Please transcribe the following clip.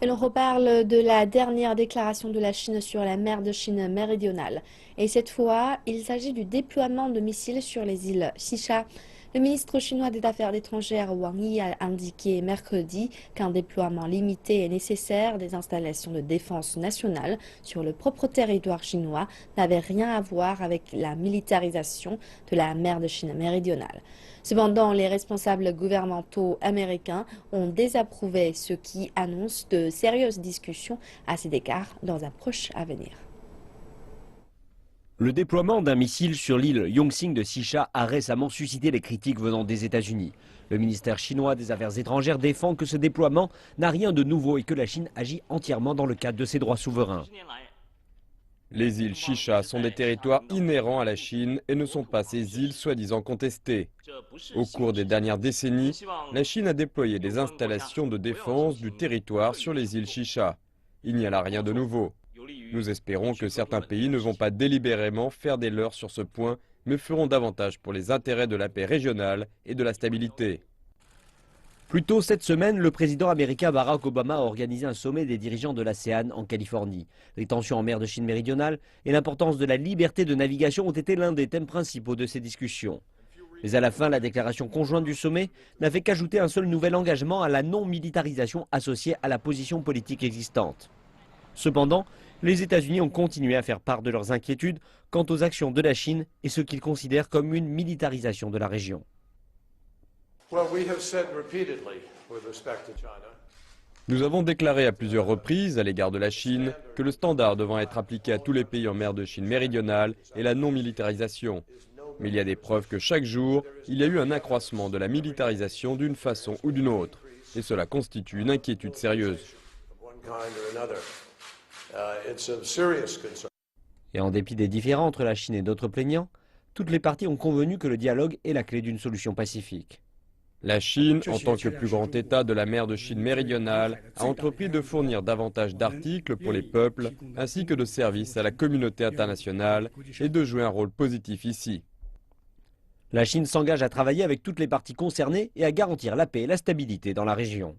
Et l'on reparle de la dernière déclaration de la Chine sur la mer de Chine méridionale. Et cette fois, il s'agit du déploiement de missiles sur les îles Xisha. Le ministre chinois des Affaires étrangères Wang Yi a indiqué mercredi qu'un déploiement limité est nécessaire des installations de défense nationale sur le propre territoire chinois n'avait rien à voir avec la militarisation de la mer de Chine méridionale. Cependant, les responsables gouvernementaux américains ont désapprouvé ce qui annonce de sérieuses discussions à cet égard dans un proche avenir. Le déploiement d'un missile sur l'île Yongxing de Xisha a récemment suscité les critiques venant des États-Unis. Le ministère chinois des Affaires étrangères défend que ce déploiement n'a rien de nouveau et que la Chine agit entièrement dans le cadre de ses droits souverains. Les îles Xisha sont des territoires inhérents à la Chine et ne sont pas ces îles soi-disant contestées. Au cours des dernières décennies, la Chine a déployé des installations de défense du territoire sur les îles Xisha. Il n'y a là rien de nouveau. Nous espérons que certains pays ne vont pas délibérément faire des leurs sur ce point, mais feront davantage pour les intérêts de la paix régionale et de la stabilité. Plus tôt cette semaine, le président américain Barack Obama a organisé un sommet des dirigeants de l'ASEAN en Californie. Les tensions en mer de Chine méridionale et l'importance de la liberté de navigation ont été l'un des thèmes principaux de ces discussions. Mais à la fin, la déclaration conjointe du sommet n'a fait qu'ajouter un seul nouvel engagement à la non-militarisation associée à la position politique existante. Cependant, les États-Unis ont continué à faire part de leurs inquiétudes quant aux actions de la Chine et ce qu'ils considèrent comme une militarisation de la région. Nous avons déclaré à plusieurs reprises à l'égard de la Chine que le standard devant être appliqué à tous les pays en mer de Chine méridionale est la non-militarisation. Mais il y a des preuves que chaque jour, il y a eu un accroissement de la militarisation d'une façon ou d'une autre. Et cela constitue une inquiétude sérieuse. Et en dépit des différends entre la Chine et d'autres plaignants, toutes les parties ont convenu que le dialogue est la clé d'une solution pacifique. La Chine, en tant que plus grand État de la mer de Chine méridionale, a entrepris de fournir davantage d'articles pour les peuples, ainsi que de services à la communauté internationale, et de jouer un rôle positif ici. La Chine s'engage à travailler avec toutes les parties concernées et à garantir la paix et la stabilité dans la région.